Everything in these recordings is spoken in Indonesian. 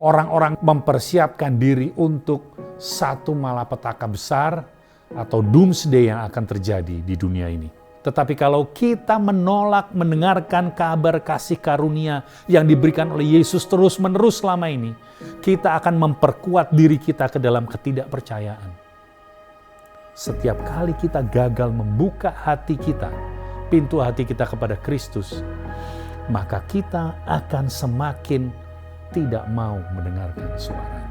Orang-orang mempersiapkan diri untuk satu malapetaka besar atau doomsday yang akan terjadi di dunia ini. Tetapi kalau kita menolak mendengarkan kabar kasih karunia yang diberikan oleh Yesus terus-menerus selama ini, kita akan memperkuat diri kita ke dalam ketidakpercayaan. Setiap kali kita gagal membuka hati kita, pintu hati kita kepada Kristus, maka kita akan semakin tidak mau mendengarkan suaranya.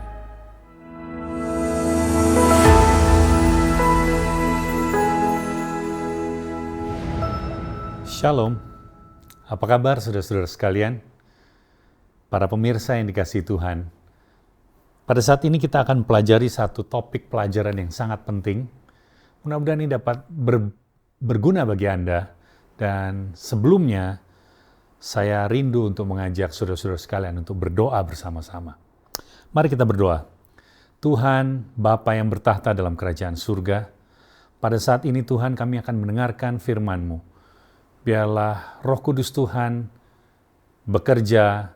Shalom, apa kabar saudara-saudara sekalian? Para pemirsa yang dikasihi Tuhan, pada saat ini kita akan pelajari satu topik pelajaran yang sangat penting. Mudah-mudahan ini dapat berguna bagi Anda. Dan sebelumnya, saya rindu untuk mengajak saudara-saudara sekalian untuk berdoa bersama-sama. Mari kita berdoa. Tuhan, Bapa yang bertahta dalam kerajaan surga, pada saat ini Tuhan kami akan mendengarkan firman-Mu. Biarlah Roh Kudus Tuhan bekerja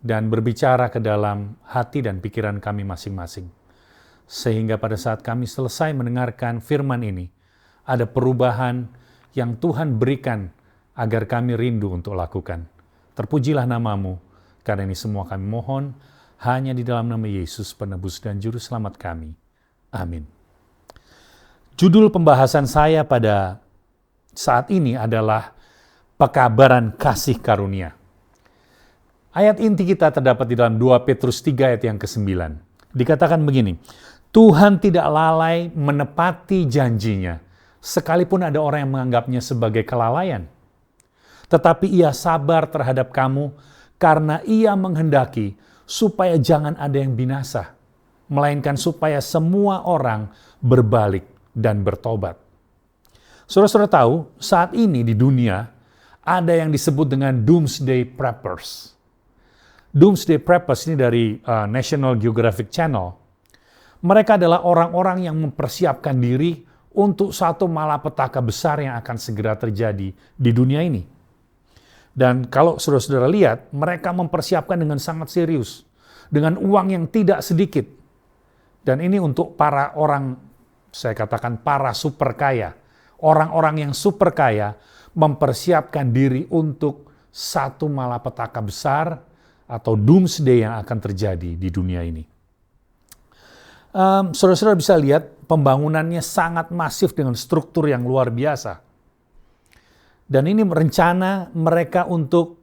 dan berbicara ke dalam hati dan pikiran kami masing-masing. Sehingga pada saat kami selesai mendengarkan firman ini, ada perubahan yang Tuhan berikan agar kami rindu untuk lakukan. Terpujilah nama-Mu, karena ini semua kami mohon, hanya di dalam nama Yesus, penebus dan juru selamat kami. Amin. Judul pembahasan saya pada saat ini adalah pekabaran kasih karunia. Ayat inti kita terdapat di dalam 2 Petrus 3 ayat yang ke-9. Dikatakan begini, Tuhan tidak lalai menepati janjinya, sekalipun ada orang yang menganggapnya sebagai kelalaian. Tetapi ia sabar terhadap kamu karena ia menghendaki supaya jangan ada yang binasa, melainkan supaya semua orang berbalik dan bertobat. Saudara-saudara tahu, saat ini di dunia ada yang disebut dengan Doomsday Preppers. Doomsday Preppers ini dari National Geographic Channel. Mereka adalah orang-orang yang mempersiapkan diri untuk satu malapetaka besar yang akan segera terjadi di dunia ini. Dan kalau saudara-saudara lihat, mereka mempersiapkan dengan sangat serius, dengan uang yang tidak sedikit. Dan ini untuk para orang, saya katakan para super kaya. Orang-orang yang super kaya mempersiapkan diri untuk satu malapetaka besar atau doomsday yang akan terjadi di dunia ini. Saudara-saudara bisa lihat pembangunannya sangat masif dengan struktur yang luar biasa. Dan ini rencana mereka untuk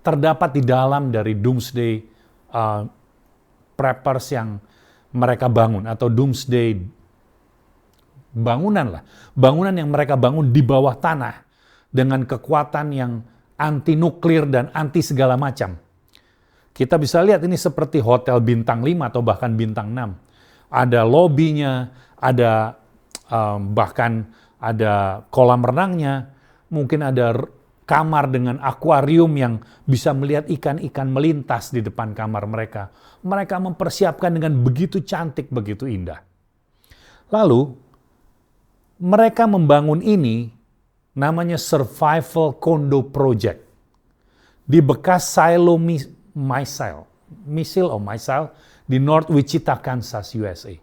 terdapat di dalam dari doomsday preppers yang mereka bangun atau doomsday bangunan lah. Bangunan yang mereka bangun di bawah tanah dengan kekuatan yang anti nuklir dan anti segala macam. Kita bisa lihat ini seperti hotel bintang 5 atau bahkan bintang 6. Ada lobbynya, ada bahkan ada kolam renangnya, mungkin ada kamar dengan akuarium yang bisa melihat ikan-ikan melintas di depan kamar mereka. Mereka mempersiapkan dengan begitu cantik, begitu indah. Lalu, mereka membangun ini namanya Survival Condo Project di bekas silo missile di North Wichita, Kansas, USA.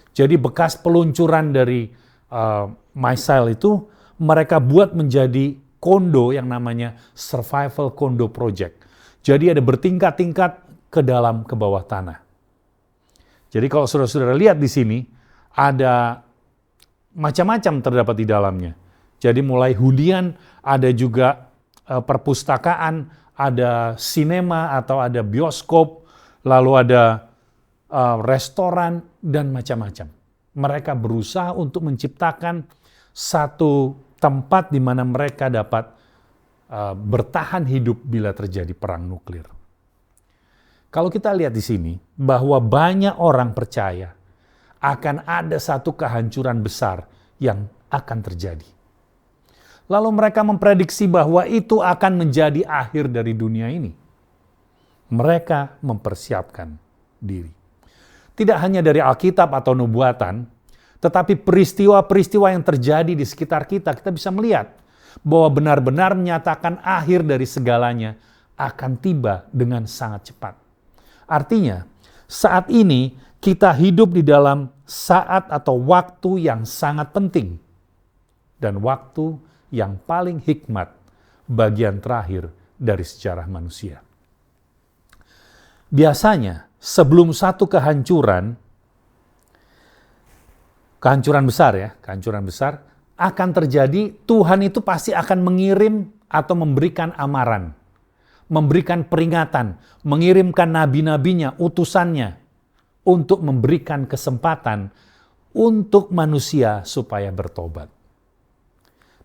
Jadi bekas peluncuran dari missile itu mereka buat menjadi kondo yang namanya Survival Condo Project. Jadi ada bertingkat-tingkat ke bawah tanah. Jadi kalau saudara-saudara lihat di sini, ada macam-macam terdapat di dalamnya. Jadi mulai hunian, ada juga perpustakaan, ada sinema atau ada bioskop, lalu ada restoran, dan macam-macam. Mereka berusaha untuk menciptakan satu tempat di mana mereka dapat bertahan hidup bila terjadi perang nuklir. Kalau kita lihat di sini, bahwa banyak orang percaya akan ada satu kehancuran besar yang akan terjadi. Lalu mereka memprediksi bahwa itu akan menjadi akhir dari dunia ini. Mereka mempersiapkan diri. Tidak hanya dari Alkitab atau nubuatan, tetapi peristiwa-peristiwa yang terjadi di sekitar kita, kita bisa melihat bahwa benar-benar menyatakan akhir dari segalanya akan tiba dengan sangat cepat. Artinya, saat ini kita hidup di dalam saat atau waktu yang sangat penting. Dan waktu yang paling hikmat, bagian terakhir dari sejarah manusia. Biasanya, sebelum satu kehancuran besar akan terjadi, Tuhan itu pasti akan mengirim atau memberikan amaran, memberikan peringatan, mengirimkan nabi-nabinya, utusannya, untuk memberikan kesempatan untuk manusia supaya bertobat.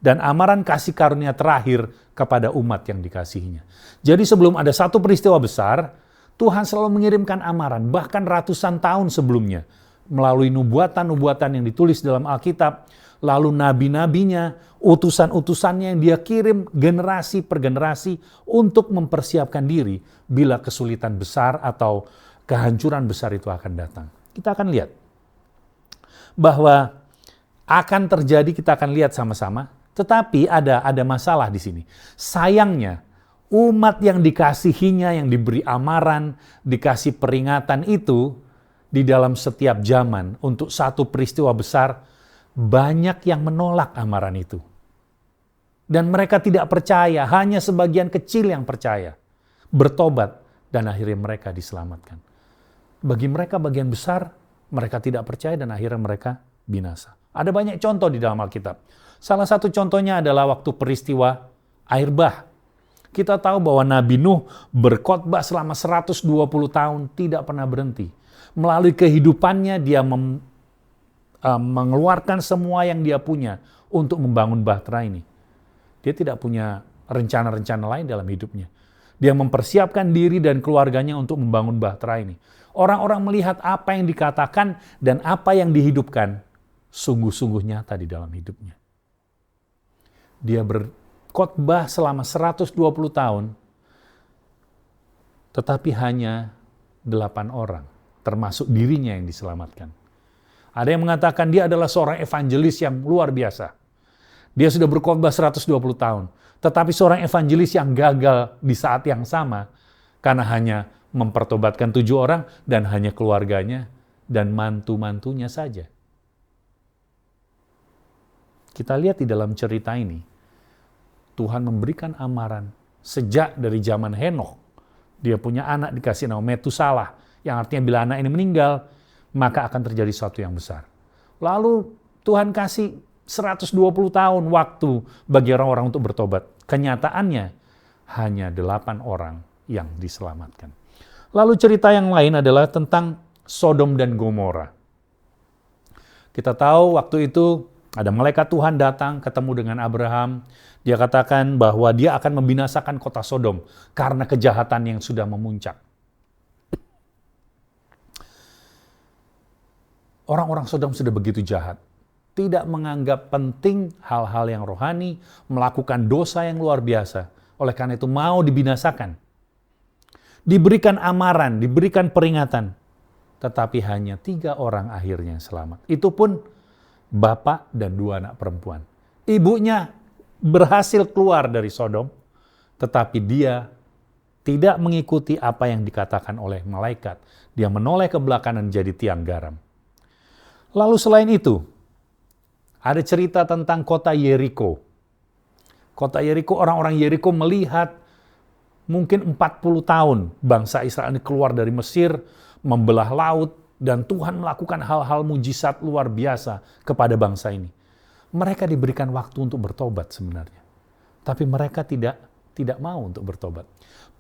Dan amaran kasih karunia terakhir kepada umat yang dikasihinya. Jadi sebelum ada satu peristiwa besar, Tuhan selalu mengirimkan amaran, bahkan ratusan tahun sebelumnya, melalui nubuatan-nubuatan yang ditulis dalam Alkitab, lalu nabi-nabinya, utusan-utusannya yang dia kirim generasi per generasi untuk mempersiapkan diri bila kesulitan besar atau kehancuran besar itu akan datang. Kita akan lihat bahwa akan terjadi, kita akan lihat sama-sama, tetapi ada masalah di sini. Sayangnya, umat yang dikasihinya, yang diberi amaran, dikasih peringatan itu, di dalam setiap zaman untuk satu peristiwa besar, banyak yang menolak amaran itu. Dan mereka tidak percaya, hanya sebagian kecil yang percaya, bertobat, dan akhirnya mereka diselamatkan. Bagi mereka bagian besar, mereka tidak percaya dan akhirnya mereka binasa. Ada banyak contoh di dalam Alkitab. Salah satu contohnya adalah waktu peristiwa air bah. Kita tahu bahwa Nabi Nuh berkhotbah selama 120 tahun, tidak pernah berhenti. Melalui kehidupannya dia mengeluarkan semua yang dia punya untuk membangun bahtera ini. Dia tidak punya rencana-rencana lain dalam hidupnya. Dia mempersiapkan diri dan keluarganya untuk membangun bahtera ini. Orang-orang melihat apa yang dikatakan dan apa yang dihidupkan sungguh-sungguh nyata di dalam hidupnya. Dia berkhotbah selama 120 tahun, tetapi hanya 8 orang, termasuk dirinya yang diselamatkan. Ada yang mengatakan dia adalah seorang evangelis yang luar biasa. Dia sudah berkhotbah 120 tahun, tetapi seorang evangelis yang gagal di saat yang sama karena hanya mempertobatkan 7 orang dan hanya keluarganya dan mantu-mantunya saja. Kita lihat di dalam cerita ini, Tuhan memberikan amaran sejak dari zaman Henokh. Dia punya anak dikasih nama Metusalah, yang artinya bila anak ini meninggal, maka akan terjadi sesuatu yang besar. Lalu Tuhan kasih 120 tahun waktu bagi orang-orang untuk bertobat. Kenyataannya hanya 8 orang yang diselamatkan. Lalu cerita yang lain adalah tentang Sodom dan Gomora. Kita tahu waktu itu ada malaikat Tuhan datang ketemu dengan Abraham. Dia katakan bahwa dia akan membinasakan kota Sodom karena kejahatan yang sudah memuncak. Orang-orang Sodom sudah begitu jahat. Tidak menganggap penting hal-hal yang rohani, melakukan dosa yang luar biasa. Oleh karena itu mau dibinasakan. Diberikan amaran, diberikan peringatan. Tetapi hanya 3 orang akhirnya selamat. Itu pun bapak dan 2 anak perempuan. Ibunya berhasil keluar dari Sodom, tetapi dia tidak mengikuti apa yang dikatakan oleh malaikat. Dia menoleh ke belakang dan jadi tiang garam. Lalu selain itu, ada cerita tentang kota Yeriko. Kota Yeriko, orang-orang Yeriko melihat mungkin 40 tahun bangsa Israel ini keluar dari Mesir, membelah laut, dan Tuhan melakukan hal-hal mujizat luar biasa kepada bangsa ini. Mereka diberikan waktu untuk bertobat sebenarnya. Tapi mereka tidak mau untuk bertobat.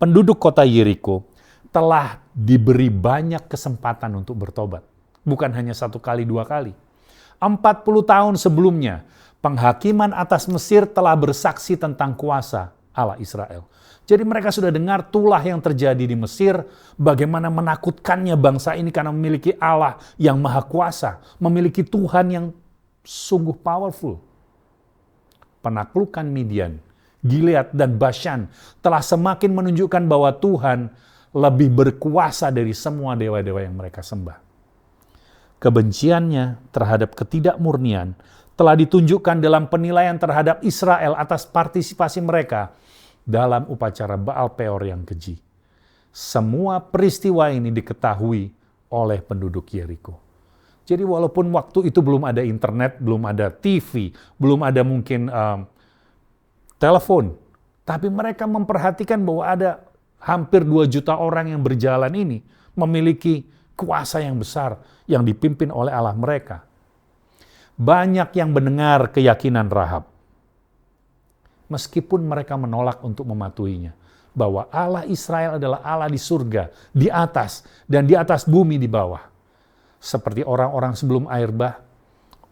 Penduduk kota Yeriko telah diberi banyak kesempatan untuk bertobat. Bukan hanya 1 kali, 2 kali. 40 tahun sebelumnya, penghakiman atas Mesir telah bersaksi tentang kuasa Allah Israel. Jadi mereka sudah dengar tulah yang terjadi di Mesir, bagaimana menakutkannya bangsa ini karena memiliki Allah yang maha kuasa, memiliki Tuhan yang sungguh powerful. Penaklukan Midian, Gilead, dan Bashan telah semakin menunjukkan bahwa Tuhan lebih berkuasa dari semua dewa-dewa yang mereka sembah. Kebenciannya terhadap ketidakmurnian telah ditunjukkan dalam penilaian terhadap Israel atas partisipasi mereka dalam upacara Baal Peor yang keji. Semua peristiwa ini diketahui oleh penduduk Yeriko. Jadi walaupun waktu itu belum ada internet, belum ada TV, belum ada mungkin telepon, tapi mereka memperhatikan bahwa ada hampir 2 juta orang yang berjalan ini memiliki kuasa yang besar yang dipimpin oleh Allah mereka. Banyak yang mendengar keyakinan Rahab, meskipun mereka menolak untuk mematuhinya, bahwa Allah Israel adalah Allah di surga, di atas, dan di atas bumi di bawah. Seperti orang-orang sebelum air bah,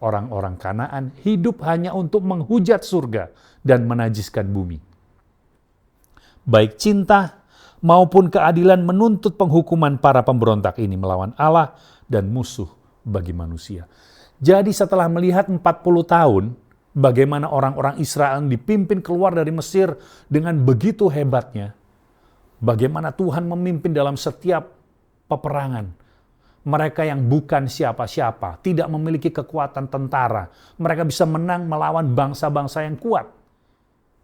orang-orang Kanaan hidup hanya untuk menghujat surga dan menajiskan bumi. Baik cinta maupun keadilan menuntut penghukuman para pemberontak ini melawan Allah dan musuh bagi manusia. Jadi setelah melihat 40 tahun, bagaimana orang-orang Israel dipimpin keluar dari Mesir dengan begitu hebatnya, bagaimana Tuhan memimpin dalam setiap peperangan. Mereka yang bukan siapa-siapa, tidak memiliki kekuatan tentara, mereka bisa menang melawan bangsa-bangsa yang kuat.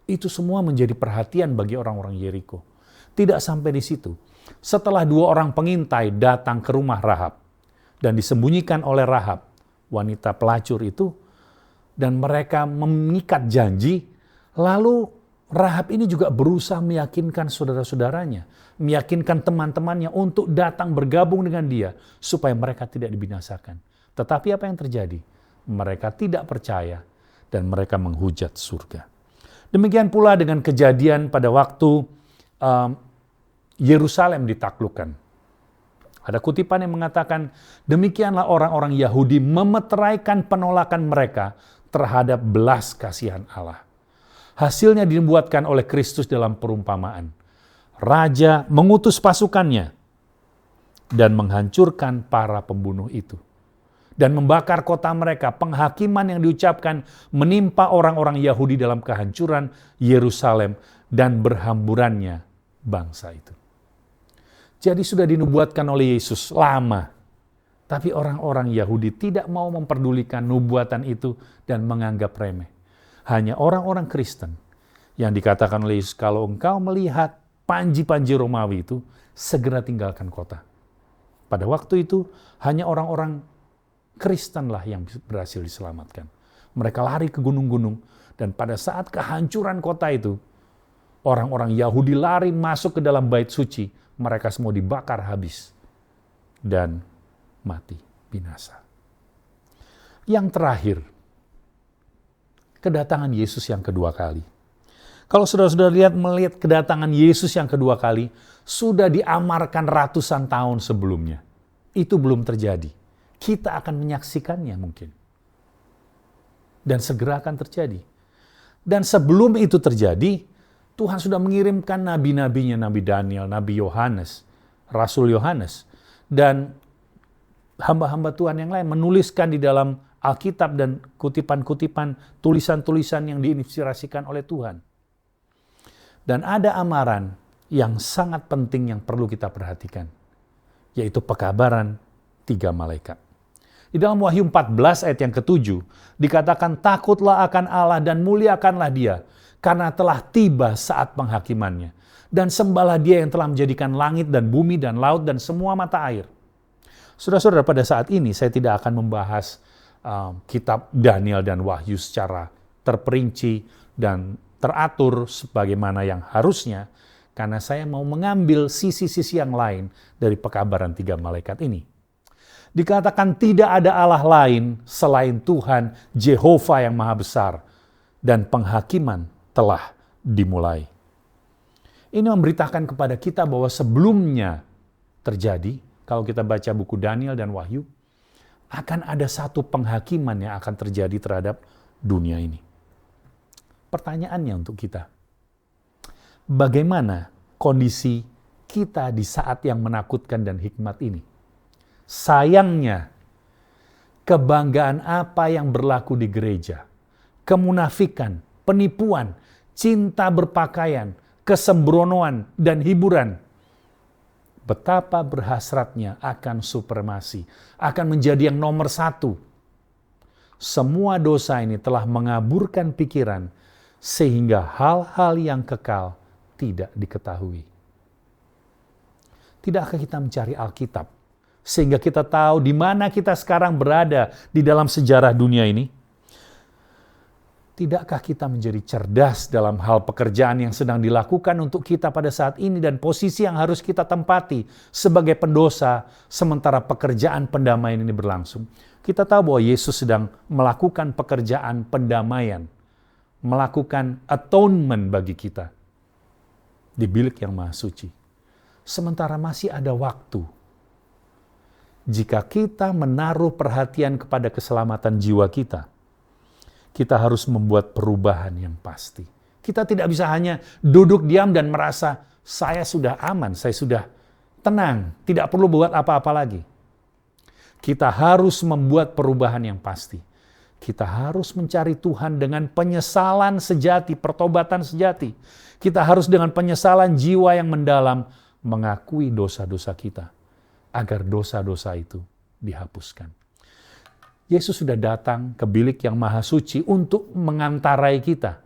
Itu semua menjadi perhatian bagi orang-orang Yeriko. Tidak sampai di situ. Setelah 2 orang pengintai datang ke rumah Rahab dan disembunyikan oleh Rahab, wanita pelacur itu, dan mereka mengikat janji, lalu Rahab ini juga berusaha meyakinkan saudara-saudaranya, meyakinkan teman-temannya untuk datang bergabung dengan dia supaya mereka tidak dibinasakan. Tetapi apa yang terjadi? Mereka tidak percaya dan mereka menghujat surga. Demikian pula dengan kejadian pada waktu Yerusalem ditaklukkan. Ada kutipan yang mengatakan, demikianlah orang-orang Yahudi memeteraikan penolakan mereka terhadap belas kasihan Allah. Hasilnya dibuatkan oleh Kristus dalam perumpamaan. Raja mengutus pasukannya dan menghancurkan para pembunuh itu. Dan membakar kota mereka. Penghakiman yang diucapkan menimpa orang-orang Yahudi dalam kehancuran Yerusalem dan berhamburannya bangsa itu. Jadi sudah dinubuatkan oleh Yesus lama. Tapi orang-orang Yahudi tidak mau memperdulikan nubuatan itu dan menganggap remeh. Hanya orang-orang Kristen yang dikatakan oleh Yesus, kalau engkau melihat panji-panji Romawi itu, segera tinggalkan kota. Pada waktu itu hanya orang-orang Kristenlah yang berhasil diselamatkan. Mereka lari ke gunung-gunung dan pada saat kehancuran kota itu, orang-orang Yahudi lari masuk ke dalam bait suci, mereka semua dibakar habis dan mati binasa. Yang terakhir, kedatangan Yesus yang kedua kali. Kalau saudara-saudara melihat kedatangan Yesus yang kedua kali, sudah diamarkan ratusan tahun sebelumnya. Itu belum terjadi. Kita akan menyaksikannya mungkin. Dan segera akan terjadi. Dan sebelum itu terjadi, Tuhan sudah mengirimkan nabi-nabinya, Nabi Daniel, Nabi Yohanes, Rasul Yohanes, dan hamba-hamba Tuhan yang lain menuliskan di dalam Alkitab dan kutipan-kutipan, tulisan-tulisan yang diinspirasikan oleh Tuhan. Dan ada amaran yang sangat penting yang perlu kita perhatikan, yaitu pekabaran 3 malaikat. Di dalam Wahyu 14 ayat yang ke-7, dikatakan takutlah akan Allah dan muliakanlah Dia, karena telah tiba saat penghakimannya. Dan sembahlah Dia yang telah menjadikan langit dan bumi dan laut dan semua mata air. Saudara-saudara, pada saat ini saya tidak akan membahas kitab Daniel dan Wahyu secara terperinci dan teratur sebagaimana yang harusnya, karena saya mau mengambil sisi-sisi yang lain dari pekabaran 3 malaikat ini. Dikatakan tidak ada Allah lain selain Tuhan Jehovah yang Maha Besar, dan penghakiman telah dimulai. Ini memberitakan kepada kita bahwa sebelumnya terjadi, kalau kita baca buku Daniel dan Wahyu, akan ada satu penghakiman yang akan terjadi terhadap dunia ini. Pertanyaannya untuk kita, bagaimana kondisi kita di saat yang menakutkan dan hikmat ini? Sayangnya, kebanggaan apa yang berlaku di gereja, kemunafikan, penipuan, cinta berpakaian, kesembronoan, dan hiburan, betapa berhasratnya akan supremasi, akan menjadi yang nomor 1. Semua dosa ini telah mengaburkan pikiran, sehingga hal-hal yang kekal tidak diketahui. Tidakkah kita mencari Alkitab sehingga kita tahu di mana kita sekarang berada di dalam sejarah dunia ini? Tidakkah kita menjadi cerdas dalam hal pekerjaan yang sedang dilakukan untuk kita pada saat ini dan posisi yang harus kita tempati sebagai pendosa sementara pekerjaan pendamaian ini berlangsung? Kita tahu bahwa Yesus sedang melakukan pekerjaan pendamaian, melakukan atonement bagi kita di bilik yang maha suci. Sementara masih ada waktu. Jika kita menaruh perhatian kepada keselamatan jiwa kita harus membuat perubahan yang pasti. Kita tidak bisa hanya duduk diam dan merasa, saya sudah aman, saya sudah tenang, tidak perlu buat apa-apa lagi. Kita harus membuat perubahan yang pasti. Kita harus mencari Tuhan dengan penyesalan sejati, pertobatan sejati. Kita harus dengan penyesalan jiwa yang mendalam mengakui dosa-dosa kita, agar dosa-dosa itu dihapuskan. Yesus sudah datang ke bilik yang maha suci untuk mengantarai kita,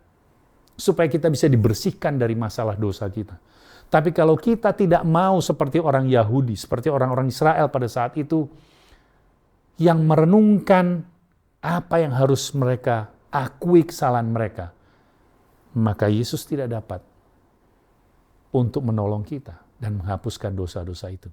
supaya kita bisa dibersihkan dari masalah dosa kita. Tapi kalau kita tidak mau seperti orang Yahudi, seperti orang-orang Israel pada saat itu, yang merenungkan apa yang harus mereka akui kesalahan mereka, maka Yesus tidak dapat untuk menolong kita dan menghapuskan dosa-dosa itu.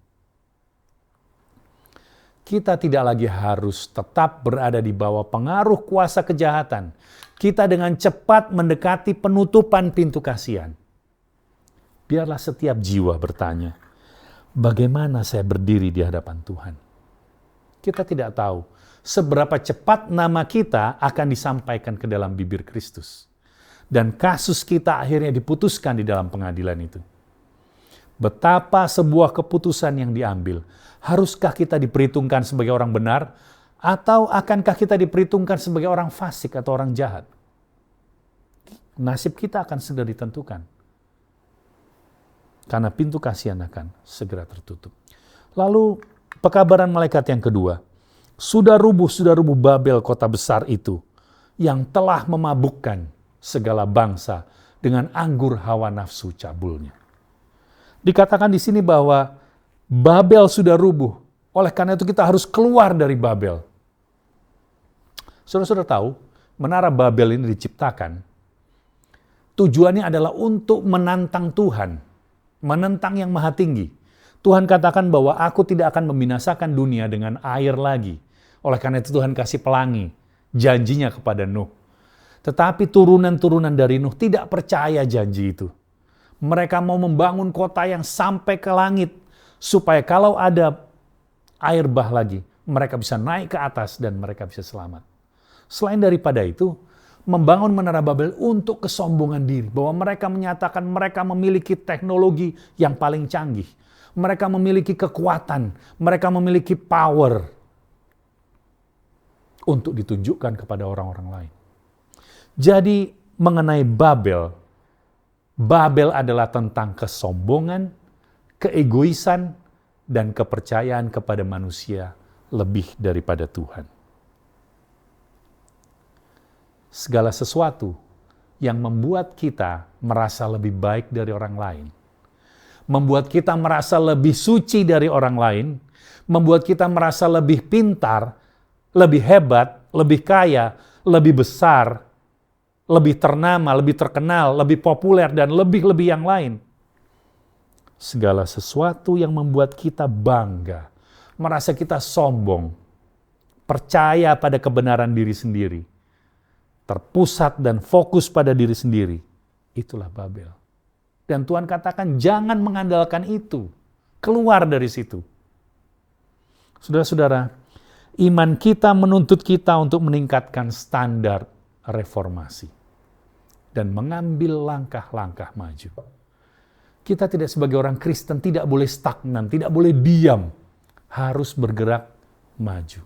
Kita tidak lagi harus tetap berada di bawah pengaruh kuasa kejahatan. Kita dengan cepat mendekati penutupan pintu kasihan. Biarlah setiap jiwa bertanya, bagaimana saya berdiri di hadapan Tuhan? Kita tidak tahu seberapa cepat nama kita akan disampaikan ke dalam bibir Kristus. Dan kasus kita akhirnya diputuskan di dalam pengadilan itu. Betapa sebuah keputusan yang diambil. Haruskah kita diperhitungkan sebagai orang benar, atau akankah kita diperhitungkan sebagai orang fasik atau orang jahat? Nasib kita akan segera ditentukan. Karena pintu kasihan akan segera tertutup. Lalu pekabaran malaikat yang kedua. Sudah rubuh Babel, kota besar itu, yang telah memabukkan segala bangsa dengan anggur hawa nafsu cabulnya. Dikatakan di sini bahwa Babel sudah rubuh. Oleh karena itu kita harus keluar dari Babel. Saudara-saudara tahu, menara Babel ini diciptakan. Tujuannya adalah untuk menantang Tuhan. Menentang yang maha tinggi. Tuhan katakan bahwa aku tidak akan membinasakan dunia dengan air lagi. Oleh karena itu Tuhan kasih pelangi. Janjinya kepada Nuh. Tetapi turunan-turunan dari Nuh tidak percaya janji itu. Mereka mau membangun kota yang sampai ke langit. Supaya kalau ada air bah lagi, mereka bisa naik ke atas dan mereka bisa selamat. Selain daripada itu, membangun menara Babel untuk kesombongan diri. Bahwa mereka menyatakan mereka memiliki teknologi yang paling canggih. Mereka memiliki kekuatan, mereka memiliki power untuk ditunjukkan kepada orang-orang lain. Jadi mengenai Babel, Babel adalah tentang kesombongan, keegoisan, dan kepercayaan kepada manusia lebih daripada Tuhan. Segala sesuatu yang membuat kita merasa lebih baik dari orang lain, membuat kita merasa lebih suci dari orang lain, membuat kita merasa lebih pintar, lebih hebat, lebih kaya, lebih besar, lebih ternama, lebih terkenal, lebih populer, dan lebih-lebih yang lain. Segala sesuatu yang membuat kita bangga, merasa kita sombong, percaya pada kebenaran diri sendiri, terpusat dan fokus pada diri sendiri, itulah Babel. Dan Tuhan katakan jangan mengandalkan itu, keluar dari situ. Saudara-saudara, iman kita menuntut kita untuk meningkatkan standar reformasi dan mengambil langkah-langkah maju. Kita tidak sebagai orang Kristen tidak boleh stagnan, tidak boleh diam. Harus bergerak maju.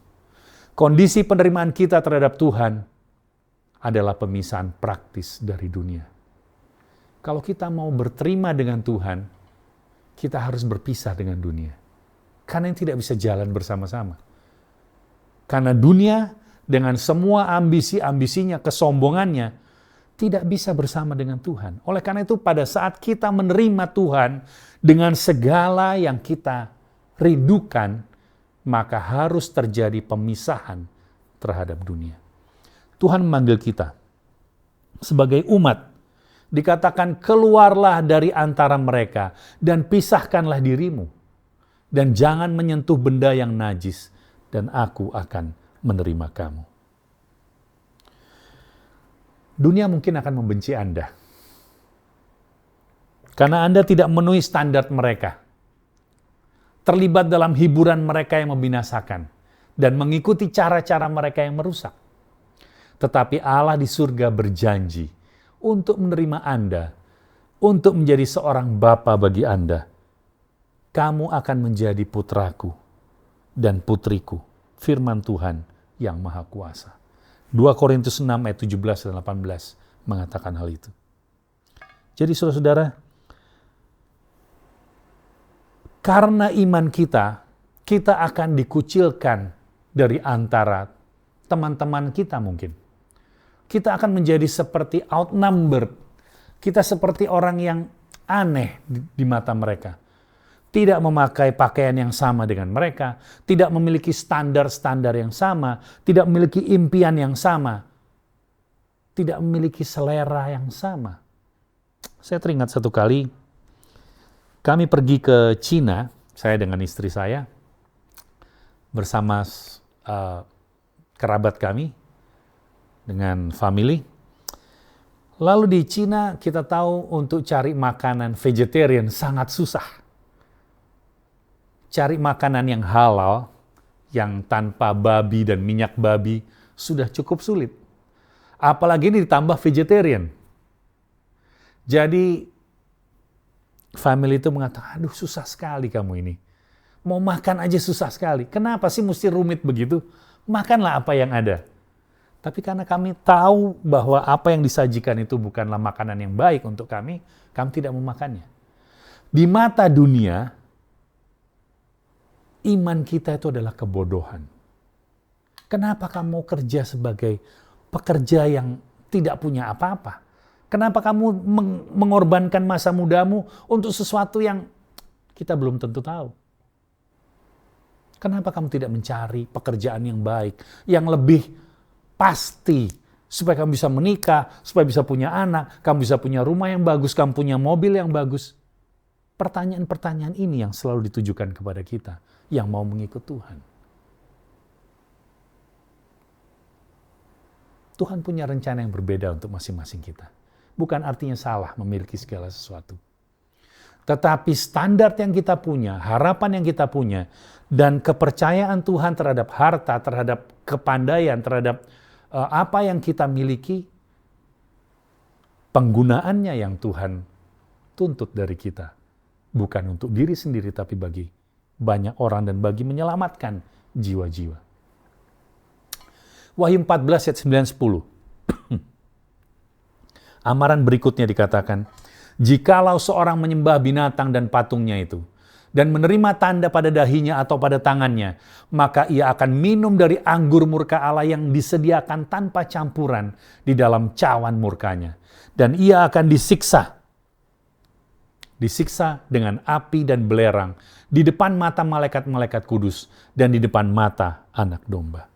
Kondisi penerimaan kita terhadap Tuhan adalah pemisahan praktis dari dunia. Kalau kita mau berterima dengan Tuhan, kita harus berpisah dengan dunia. Karena yang tidak bisa jalan bersama-sama. Karena dunia dengan semua ambisi-ambisinya, kesombongannya, tidak bisa bersama dengan Tuhan. Oleh karena itu pada saat kita menerima Tuhan dengan segala yang kita rindukan, maka harus terjadi pemisahan terhadap dunia. Tuhan memanggil kita sebagai umat. Dikatakan keluarlah dari antara mereka dan pisahkanlah dirimu. Dan jangan menyentuh benda yang najis dan aku akan menerima kamu. Dunia mungkin akan membenci Anda. Karena Anda tidak memenuhi standar mereka. Terlibat dalam hiburan mereka yang membinasakan. Dan mengikuti cara-cara mereka yang merusak. Tetapi Allah di surga berjanji untuk menerima Anda. Untuk menjadi seorang bapa bagi Anda. Kamu akan menjadi putraku dan putriku. Firman Tuhan yang Maha Kuasa. 2 Korintus 6 ayat 17 dan 18 mengatakan hal itu. Jadi saudara-saudara, karena iman kita akan dikucilkan dari antara teman-teman kita mungkin. Kita akan menjadi seperti outnumbered. Kita seperti orang yang aneh di mata mereka. Tidak memakai pakaian yang sama dengan mereka, tidak memiliki standar-standar yang sama, tidak memiliki impian yang sama, tidak memiliki selera yang sama. Saya teringat satu kali, kami pergi ke Cina, saya dengan istri saya, bersama kerabat kami, dengan family. Lalu di Cina kita tahu untuk cari makanan vegetarian sangat susah. Cari makanan yang halal, yang tanpa babi dan minyak babi, sudah cukup sulit. Apalagi ini ditambah vegetarian. Jadi, family itu mengatakan, aduh susah sekali kamu ini. Mau makan aja susah sekali. Kenapa sih mesti rumit begitu? Makanlah apa yang ada. Tapi karena kami tahu bahwa apa yang disajikan itu bukanlah makanan yang baik untuk kami tidak memakannya. Di mata dunia, iman kita itu adalah kebodohan. Kenapa kamu kerja sebagai pekerja yang tidak punya apa-apa? Kenapa kamu mengorbankan masa mudamu untuk sesuatu yang kita belum tentu tahu? Kenapa kamu tidak mencari pekerjaan yang baik, yang lebih pasti, supaya kamu bisa menikah, supaya bisa punya anak, kamu bisa punya rumah yang bagus, kamu punya mobil yang bagus? Pertanyaan-pertanyaan ini yang selalu ditujukan kepada kita yang mau mengikut Tuhan. Tuhan punya rencana yang berbeda untuk masing-masing kita. Bukan artinya salah memiliki segala sesuatu. Tetapi standar yang kita punya, harapan yang kita punya, dan kepercayaan Tuhan terhadap harta, terhadap kepandaian, terhadap apa yang kita miliki, penggunaannya yang Tuhan tuntut dari kita. Bukan untuk diri sendiri, tapi bagi banyak orang dan bagi menyelamatkan jiwa-jiwa. Wahyu 14 ayat 9-10. Amaran berikutnya dikatakan, jikalau seorang menyembah binatang dan patungnya itu, dan menerima tanda pada dahinya atau pada tangannya, maka ia akan minum dari anggur murka Allah yang disediakan tanpa campuran di dalam cawan murkanya. Dan ia akan disiksa dengan api dan belerang di depan mata malaikat-malaikat kudus dan di depan mata anak domba.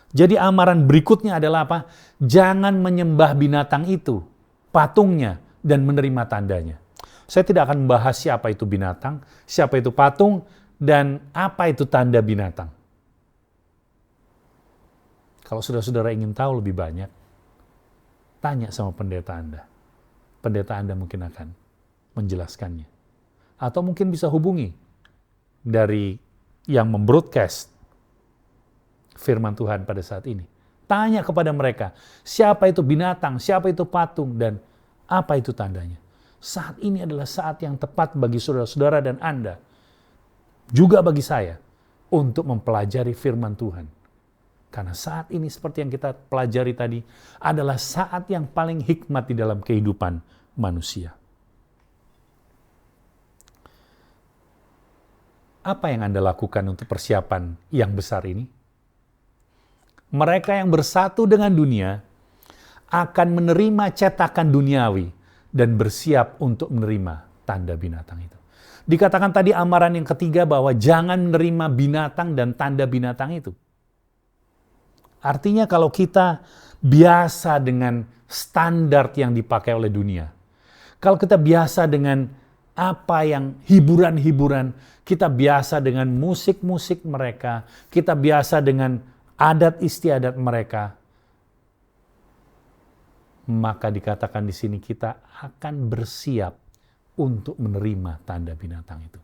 Jadi amaran berikutnya adalah apa? Jangan menyembah binatang itu, patungnya, dan menerima tandanya. Saya tidak akan membahas siapa itu binatang, siapa itu patung, dan apa itu tanda binatang. Kalau saudara-saudara ingin tahu lebih banyak, tanya sama pendeta Anda. Pendeta Anda mungkin akan menjelaskannya. Atau mungkin bisa hubungi dari yang membroadcast firman Tuhan pada saat ini. Tanya kepada mereka, siapa itu binatang, siapa itu patung, dan apa itu tandanya. Saat ini adalah saat yang tepat bagi saudara-saudara dan Anda, juga bagi saya, untuk mempelajari firman Tuhan. Karena saat ini seperti yang kita pelajari tadi, adalah saat yang paling hikmat di dalam kehidupan manusia. Apa yang Anda lakukan untuk persiapan yang besar ini? Mereka yang bersatu dengan dunia akan menerima cetakan duniawi dan bersiap untuk menerima tanda binatang itu. Dikatakan tadi amaran yang ketiga bahwa jangan menerima binatang dan tanda binatang itu. Artinya kalau kita biasa dengan standar yang dipakai oleh dunia, kalau kita biasa dengan apa yang hiburan-hiburan, kita biasa dengan musik-musik mereka, kita biasa dengan adat istiadat mereka, maka dikatakan di sini kita akan bersiap untuk menerima tanda binatang itu.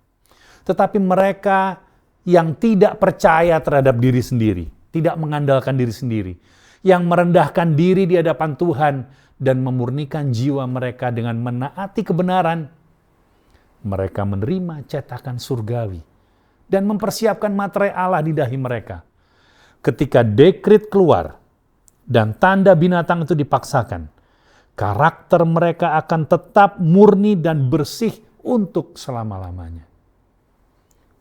Tetapi mereka yang tidak percaya terhadap diri sendiri, tidak mengandalkan diri sendiri, yang merendahkan diri di hadapan Tuhan dan memurnikan jiwa mereka dengan menaati kebenaran, mereka menerima cetakan surgawi dan mempersiapkan materai Allah di dahi mereka. Ketika dekret keluar dan tanda binatang itu dipaksakan, karakter mereka akan tetap murni dan bersih untuk selama-lamanya.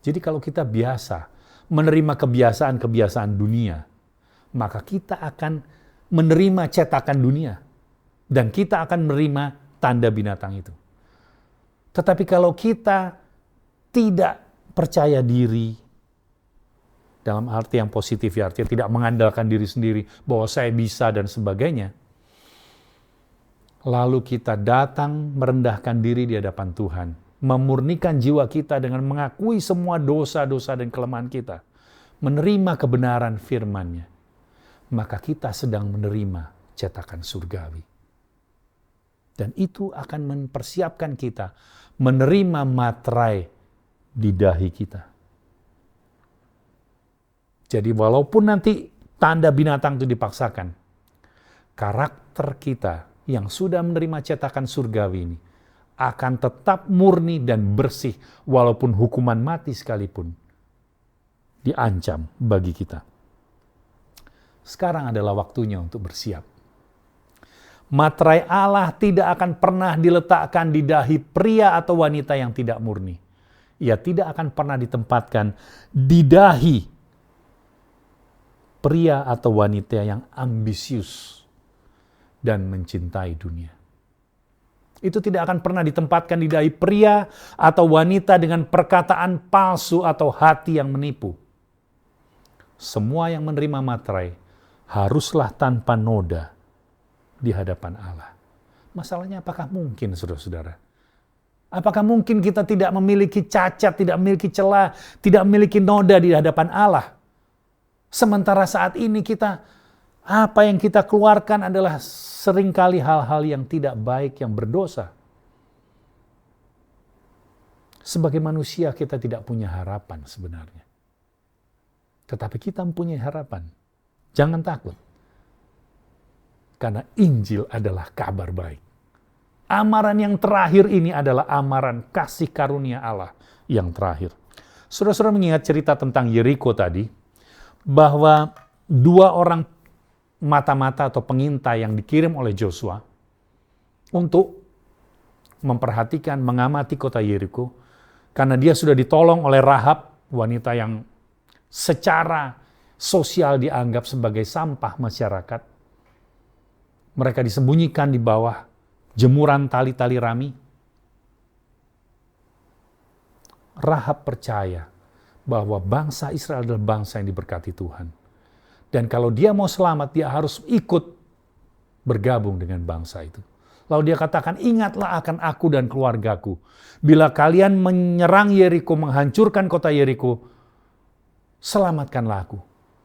Jadi kalau kita biasa menerima kebiasaan-kebiasaan dunia, maka kita akan menerima cetakan dunia dan kita akan menerima tanda binatang itu. Tetapi kalau kita tidak percaya diri, dalam arti yang positif ya, artinya tidak mengandalkan diri sendiri, bahwa saya bisa dan sebagainya, lalu kita datang merendahkan diri di hadapan Tuhan, memurnikan jiwa kita dengan mengakui semua dosa-dosa dan kelemahan kita, menerima kebenaran firman-Nya, maka kita sedang menerima cetakan surgawi. Dan itu akan mempersiapkan kita menerima materai di dahi kita. Jadi walaupun nanti tanda binatang itu dipaksakan, karakter kita yang sudah menerima cetakan surgawi ini akan tetap murni dan bersih walaupun hukuman mati sekalipun diancam bagi kita. Sekarang adalah waktunya untuk bersiap. Materai Allah tidak akan pernah diletakkan di dahi pria atau wanita yang tidak murni. Ia tidak akan pernah ditempatkan di dahi pria atau wanita yang ambisius dan mencintai dunia. Itu tidak akan pernah ditempatkan di dahi pria atau wanita dengan perkataan palsu atau hati yang menipu. Semua yang menerima materai haruslah tanpa noda di hadapan Allah. Masalahnya apakah mungkin, saudara-saudara? Apakah mungkin kita tidak memiliki cacat, tidak memiliki celah, tidak memiliki noda di hadapan Allah? Sementara saat ini apa yang kita keluarkan adalah seringkali hal-hal yang tidak baik, yang berdosa. Sebagai manusia kita tidak punya harapan sebenarnya. Tetapi kita mempunyai harapan. Jangan takut. Karena Injil adalah kabar baik. Amaran yang terakhir ini adalah amaran kasih karunia Allah yang terakhir. Saudara-saudara mengingat cerita tentang Yeriko tadi, bahwa 2 orang mata-mata atau pengintai yang dikirim oleh Joshua untuk memperhatikan, mengamati kota Yeriko, karena dia sudah ditolong oleh Rahab, wanita yang secara sosial dianggap sebagai sampah masyarakat. Mereka disembunyikan di bawah jemuran tali-tali rami. Rahab percaya bahwa bangsa Israel adalah bangsa yang diberkati Tuhan. Dan kalau dia mau selamat, dia harus ikut bergabung dengan bangsa itu. Lalu dia katakan, ingatlah akan aku dan keluargaku. Bila kalian menyerang Yeriko, menghancurkan kota Yeriko, selamatkanlah aku.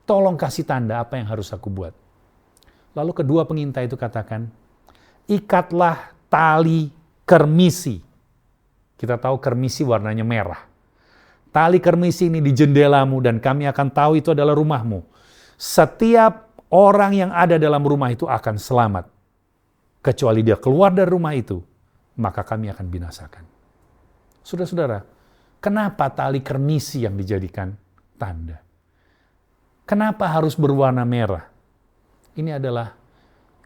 Tolong kasih tanda apa yang harus aku buat. Lalu kedua pengintai itu katakan, ikatlah tali kermisi. Kita tahu kermisi warnanya merah. Tali kermisi ini di jendelamu dan kami akan tahu itu adalah rumahmu. Setiap orang yang ada dalam rumah itu akan selamat. Kecuali dia keluar dari rumah itu, maka kami akan binasakan. Saudara-saudara, kenapa tali kermisi yang dijadikan tanda? Kenapa harus berwarna merah? Ini adalah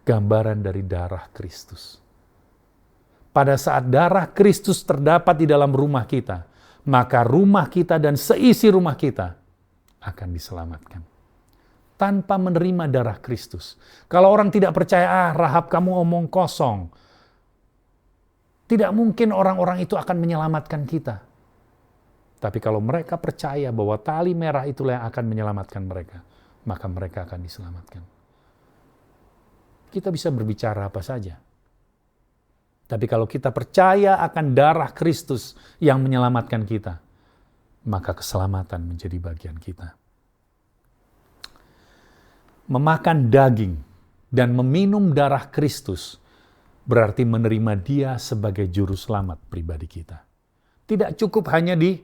gambaran dari darah Kristus. Pada saat darah Kristus terdapat di dalam rumah kita, maka rumah kita dan seisi rumah kita akan diselamatkan. tanpa menerima darah Kristus. Kalau orang tidak percaya, Rahab kamu omong kosong. Tidak mungkin orang-orang itu akan menyelamatkan kita. Tapi kalau mereka percaya bahwa tali merah itulah yang akan menyelamatkan mereka, maka mereka akan diselamatkan. Kita bisa berbicara apa saja. Tapi kalau kita percaya akan darah Kristus yang menyelamatkan kita, maka keselamatan menjadi bagian kita. Memakan daging dan meminum darah Kristus berarti menerima Dia sebagai juru selamat pribadi kita. Tidak cukup hanya di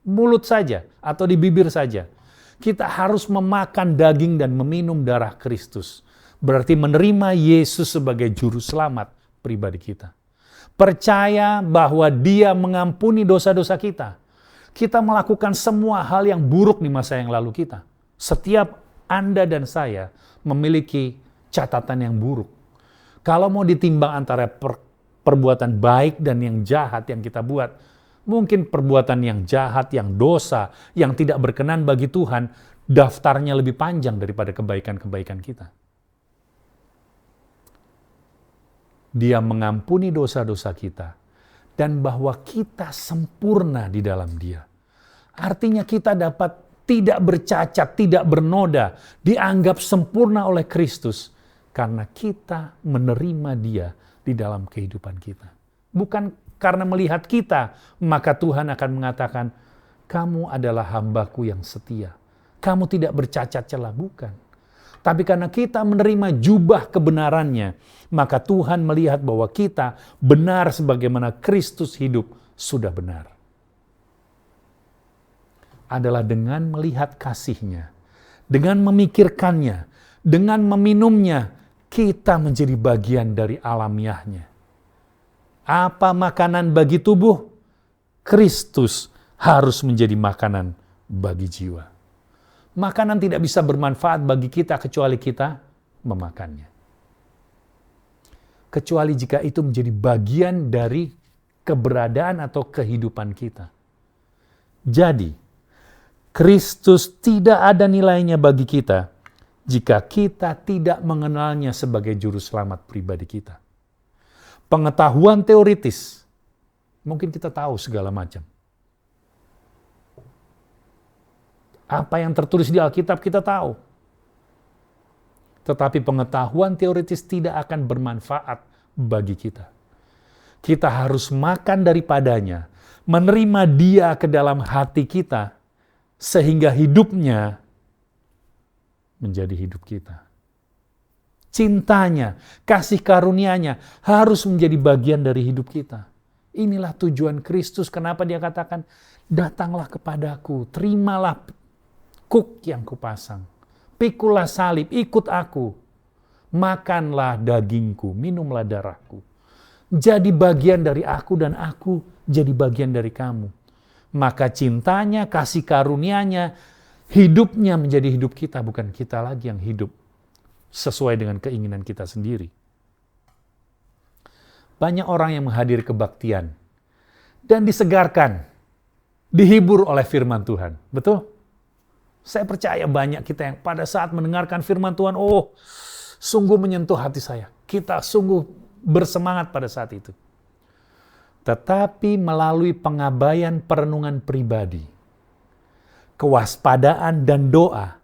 mulut saja atau di bibir saja. Kita harus memakan daging dan meminum darah Kristus. Berarti menerima Yesus sebagai juru selamat pribadi kita. Percaya bahwa Dia mengampuni dosa-dosa kita. Kita melakukan semua hal yang buruk di masa yang lalu kita. Setiap Anda dan saya memiliki catatan yang buruk. Kalau mau ditimbang antara perbuatan baik dan yang jahat yang kita buat, mungkin perbuatan yang jahat, yang dosa, yang tidak berkenan bagi Tuhan, daftarnya lebih panjang daripada kebaikan-kebaikan kita. Dia mengampuni dosa-dosa kita, dan bahwa kita sempurna di dalam Dia. Artinya kita dapat tidak bercacat, tidak bernoda, dianggap sempurna oleh Kristus, karena kita menerima Dia di dalam kehidupan kita. Bukan karena melihat kita, maka Tuhan akan mengatakan, kamu adalah hamba-Ku yang setia. Kamu tidak bercacat celah, bukan. Tapi karena kita menerima jubah kebenarannya, maka Tuhan melihat bahwa kita benar sebagaimana Kristus hidup sudah benar. Adalah dengan melihat kasih-Nya, dengan memikirkannya, dengan meminumnya, kita menjadi bagian dari alamiahnya. Apa makanan bagi tubuh? Kristus harus menjadi makanan bagi jiwa. Makanan tidak bisa bermanfaat bagi kita kecuali kita memakannya. Kecuali jika itu menjadi bagian dari keberadaan atau kehidupan kita. Jadi, Kristus tidak ada nilainya bagi kita jika kita tidak mengenalnya sebagai juru selamat pribadi kita. Pengetahuan teoritis, mungkin kita tahu segala macam. Apa yang tertulis di Alkitab kita tahu. Tetapi pengetahuan teoritis tidak akan bermanfaat bagi kita. Kita harus makan daripadanya, menerima Dia ke dalam hati kita, sehingga hidupnya menjadi hidup kita. Cintanya, kasih karunia-Nya harus menjadi bagian dari hidup kita. Inilah tujuan Kristus, kenapa Dia katakan, datanglah kepadaku, terimalah kuk yang kupasang. Pikulah salib, ikut aku. Makanlah dagingku, minumlah darahku. Jadi bagian dari aku dan aku jadi bagian dari kamu. Maka cintanya, kasih karunia-Nya, hidupnya menjadi hidup kita, bukan kita lagi yang hidup sesuai dengan keinginan kita sendiri. Banyak orang yang menghadiri kebaktian dan disegarkan, dihibur oleh firman Tuhan. Betul? Saya percaya banyak kita yang pada saat mendengarkan firman Tuhan, sungguh menyentuh hati saya. Kita sungguh bersemangat pada saat itu. Tetapi melalui pengabaian perenungan pribadi, kewaspadaan dan doa,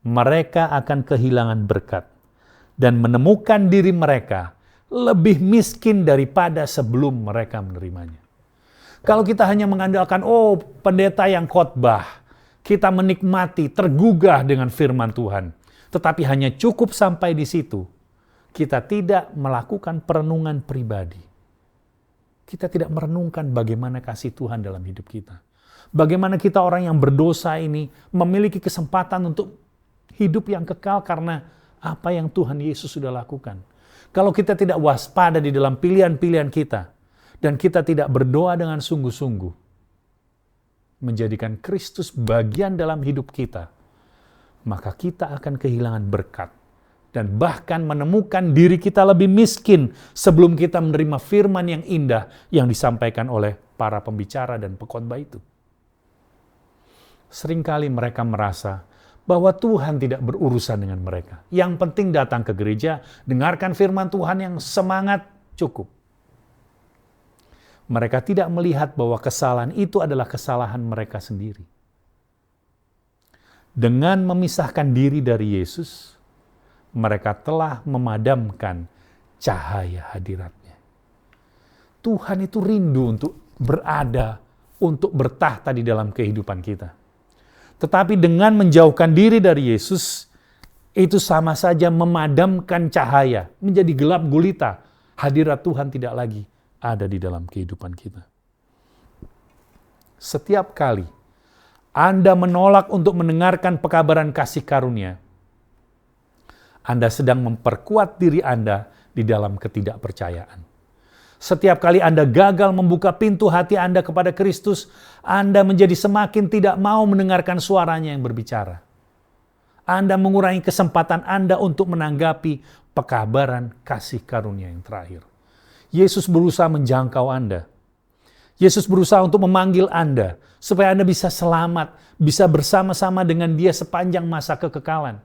mereka akan kehilangan berkat dan menemukan diri mereka lebih miskin daripada sebelum mereka menerimanya. Kalau kita hanya mengandalkan, pendeta yang khotbah, kita menikmati, tergugah dengan firman Tuhan, tetapi hanya cukup sampai di situ, kita tidak melakukan perenungan pribadi. Kita tidak merenungkan bagaimana kasih Tuhan dalam hidup kita. Bagaimana kita orang yang berdosa ini memiliki kesempatan untuk hidup yang kekal karena apa yang Tuhan Yesus sudah lakukan. Kalau kita tidak waspada di dalam pilihan-pilihan kita, dan kita tidak berdoa dengan sungguh-sungguh, menjadikan Kristus bagian dalam hidup kita, maka kita akan kehilangan berkat. Dan bahkan menemukan diri kita lebih miskin sebelum kita menerima firman yang indah yang disampaikan oleh para pembicara dan pengkhotbah itu. Seringkali mereka merasa bahwa Tuhan tidak berurusan dengan mereka. Yang penting datang ke gereja, dengarkan firman Tuhan yang semangat, cukup. Mereka tidak melihat bahwa kesalahan itu adalah kesalahan mereka sendiri. Dengan memisahkan diri dari Yesus, mereka telah memadamkan cahaya hadirat-Nya. Tuhan itu rindu untuk berada, untuk bertahta di dalam kehidupan kita. Tetapi dengan menjauhkan diri dari Yesus, itu sama saja memadamkan cahaya, menjadi gelap gulita. Hadirat Tuhan tidak lagi ada di dalam kehidupan kita. Setiap kali Anda menolak untuk mendengarkan pekabaran kasih karunia, Anda sedang memperkuat diri Anda di dalam ketidakpercayaan. Setiap kali Anda gagal membuka pintu hati Anda kepada Kristus, Anda menjadi semakin tidak mau mendengarkan suaranya yang berbicara. Anda mengurangi kesempatan Anda untuk menanggapi pekabaran kasih karunia yang terakhir. Yesus berusaha menjangkau Anda. Yesus berusaha untuk memanggil Anda, supaya Anda bisa selamat, bisa bersama-sama dengan Dia sepanjang masa kekekalan.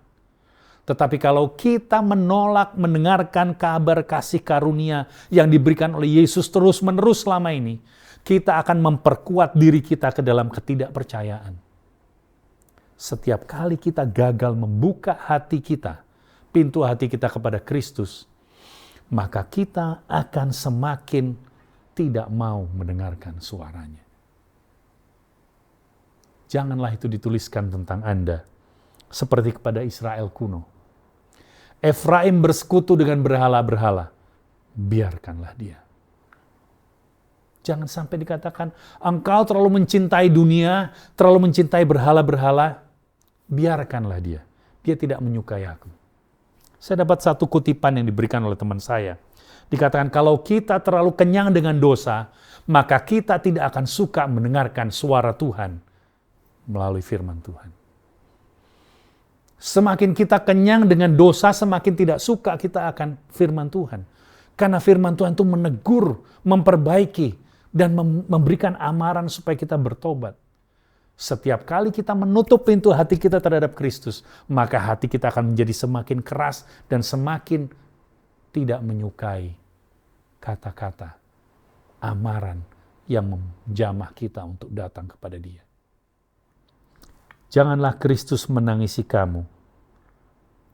Tetapi kalau kita menolak mendengarkan kabar kasih karunia yang diberikan oleh Yesus terus-menerus selama ini, kita akan memperkuat diri kita ke dalam ketidakpercayaan. Setiap kali kita gagal membuka hati kita, pintu hati kita kepada Kristus, maka kita akan semakin tidak mau mendengarkan suaranya. Janganlah itu dituliskan tentang Anda, seperti kepada Israel kuno. Efraim bersekutu dengan berhala-berhala, biarkanlah dia. Jangan sampai dikatakan, engkau terlalu mencintai dunia, terlalu mencintai berhala-berhala, biarkanlah dia. Dia tidak menyukai aku. Saya dapat satu kutipan yang diberikan oleh teman saya. Dikatakan, kalau kita terlalu kenyang dengan dosa, maka kita tidak akan suka mendengarkan suara Tuhan melalui firman Tuhan. Semakin kita kenyang dengan dosa, semakin tidak suka kita akan firman Tuhan. Karena firman Tuhan itu menegur, memperbaiki, dan memberikan amaran supaya kita bertobat. Setiap kali kita menutup pintu hati kita terhadap Kristus, maka hati kita akan menjadi semakin keras dan semakin tidak menyukai kata-kata amaran yang menjamah kita untuk datang kepada Dia. Janganlah Kristus menangisi kamu,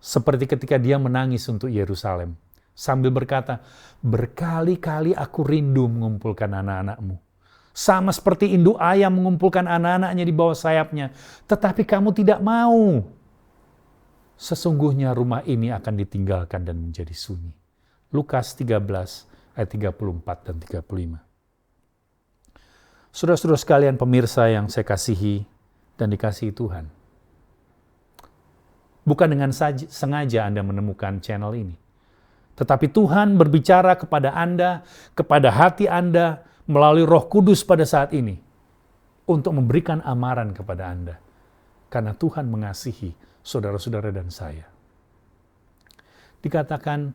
seperti ketika Dia menangis untuk Yerusalem, sambil berkata, berkali-kali aku rindu mengumpulkan anak-anakmu. Sama seperti induk ayam mengumpulkan anak-anaknya di bawah sayapnya, tetapi kamu tidak mau. Sesungguhnya rumah ini akan ditinggalkan dan menjadi sunyi. Lukas 13 ayat 34 dan 35. Saudara-saudara sekalian, pemirsa yang saya kasihi dan dikasihi Tuhan. Bukan dengan sengaja Anda menemukan channel ini. Tetapi Tuhan berbicara kepada Anda, kepada hati Anda, melalui Roh Kudus pada saat ini, untuk memberikan amaran kepada Anda. Karena Tuhan mengasihi saudara-saudara dan saya. Dikatakan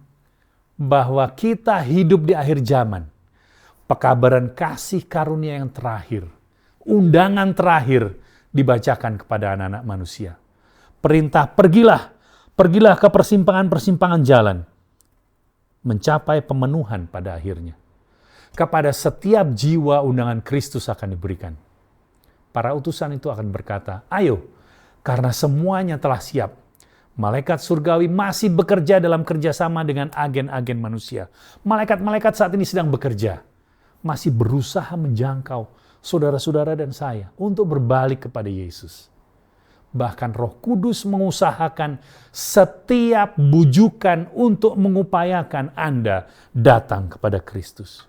bahwa kita hidup di akhir zaman. Pekabaran kasih karunia yang terakhir, undangan terakhir, dibacakan kepada anak-anak manusia. Perintah, pergilah ke persimpangan-persimpangan jalan, mencapai pemenuhan pada akhirnya. Kepada setiap jiwa undangan Kristus akan diberikan. Para utusan itu akan berkata, ayo, karena semuanya telah siap. Malaikat surgawi masih bekerja dalam kerjasama dengan agen-agen manusia. Malaikat-malaikat saat ini sedang bekerja, masih berusaha menjangkau saudara-saudara dan saya untuk berbalik kepada Yesus. Bahkan Roh Kudus mengusahakan setiap bujukan untuk mengupayakan Anda datang kepada Kristus.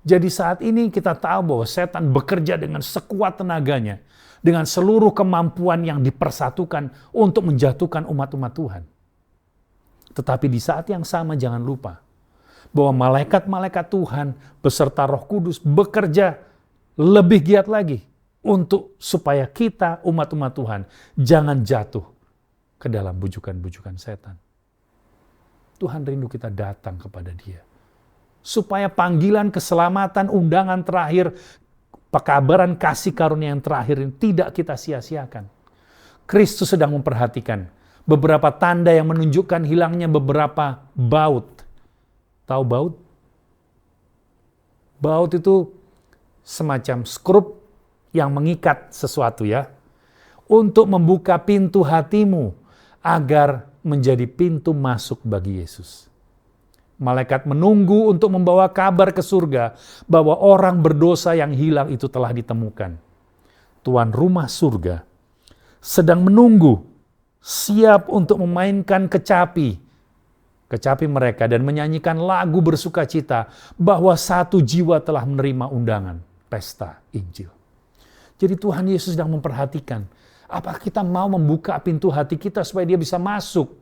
Jadi saat ini kita tahu bahwa setan bekerja dengan sekuat tenaganya, dengan seluruh kemampuan yang dipersatukan untuk menjatuhkan umat-umat Tuhan. Tetapi di saat yang sama jangan lupa bahwa malaikat-malaikat Tuhan beserta Roh Kudus bekerja lebih giat lagi untuk supaya kita umat-umat Tuhan jangan jatuh ke dalam bujukan-bujukan setan. Tuhan rindu kita datang kepada Dia. Supaya panggilan keselamatan, undangan terakhir, pekabaran kasih karunia yang terakhir ini tidak kita sia-siakan. Kristus sedang memperhatikan beberapa tanda yang menunjukkan hilangnya beberapa baut. Tahu baut? Baut itu semacam skrup yang mengikat sesuatu ya. Untuk membuka pintu hatimu agar menjadi pintu masuk bagi Yesus. Malaikat menunggu untuk membawa kabar ke surga bahwa orang berdosa yang hilang itu telah ditemukan. Tuan rumah surga sedang menunggu, siap untuk memainkan kecapi mereka dan menyanyikan lagu bersukacita bahwa satu jiwa telah menerima undangan pesta Injil. Jadi Tuhan Yesus sedang memperhatikan, apakah kita mau membuka pintu hati kita supaya dia bisa masuk.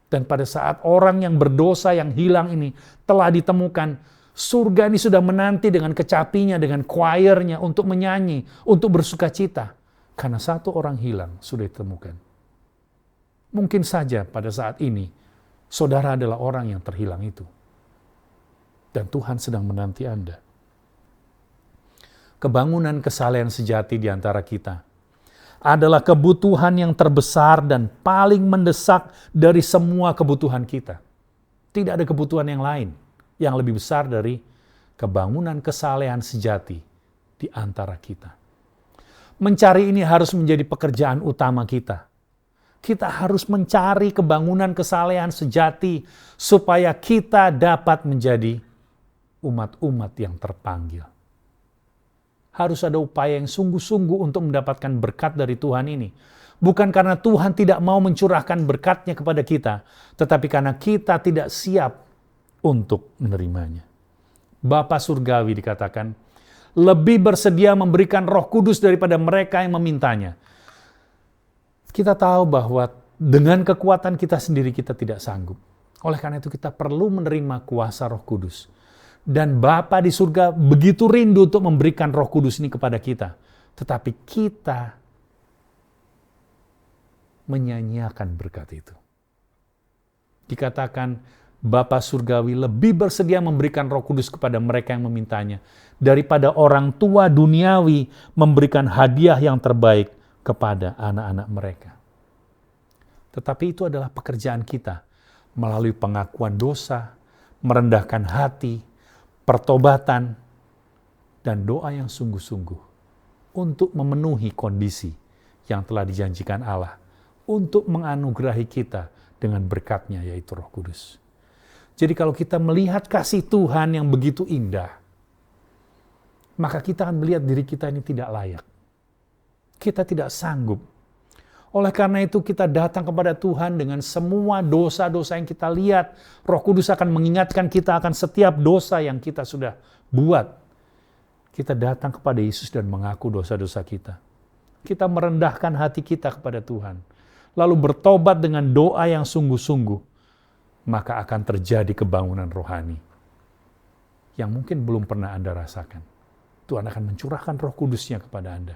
Dan pada saat orang yang berdosa yang hilang ini telah ditemukan, surga ini sudah menanti dengan kecapinya, dengan choirnya untuk menyanyi, untuk bersukacita. Karena satu orang hilang sudah ditemukan. Mungkin saja pada saat ini, saudara adalah orang yang terhilang itu. Dan Tuhan sedang menanti Anda. Kebangunan kesalehan sejati di antara kita adalah kebutuhan yang terbesar dan paling mendesak dari semua kebutuhan kita. Tidak ada kebutuhan yang lain yang lebih besar dari kebangunan kesalehan sejati di antara kita. Mencari ini harus menjadi pekerjaan utama kita. Kita harus mencari kebangunan kesalehan sejati supaya kita dapat menjadi umat-umat yang terpanggil. Harus ada upaya yang sungguh-sungguh untuk mendapatkan berkat dari Tuhan ini. Bukan karena Tuhan tidak mau mencurahkan berkatnya kepada kita, tetapi karena kita tidak siap untuk menerimanya. Bapa Surgawi dikatakan, lebih bersedia memberikan Roh Kudus daripada mereka yang memintanya. Kita tahu bahwa dengan kekuatan kita sendiri kita tidak sanggup. Oleh karena itu kita perlu menerima kuasa Roh Kudus. Dan Bapa di surga begitu rindu untuk memberikan Roh Kudus ini kepada kita. Tetapi kita menyanyiakan berkat itu. Dikatakan Bapa Surgawi lebih bersedia memberikan Roh Kudus kepada mereka yang memintanya daripada orang tua duniawi memberikan hadiah yang terbaik kepada anak-anak mereka. Tetapi itu adalah pekerjaan kita melalui pengakuan dosa, merendahkan hati, pertobatan, dan doa yang sungguh-sungguh untuk memenuhi kondisi yang telah dijanjikan Allah untuk menganugerahi kita dengan berkat-Nya yaitu Roh Kudus. Jadi kalau kita melihat kasih Tuhan yang begitu indah, maka kita akan melihat diri kita ini tidak layak. Kita tidak sanggup. Oleh karena itu kita datang kepada Tuhan dengan semua dosa-dosa yang kita lihat. Roh Kudus akan mengingatkan kita akan setiap dosa yang kita sudah buat. Kita datang kepada Yesus dan mengaku dosa-dosa kita. Kita merendahkan hati kita kepada Tuhan. Lalu bertobat dengan doa yang sungguh-sungguh. Maka akan terjadi kebangunan rohani. Yang mungkin belum pernah Anda rasakan. Tuhan akan mencurahkan Roh Kudus-Nya kepada Anda.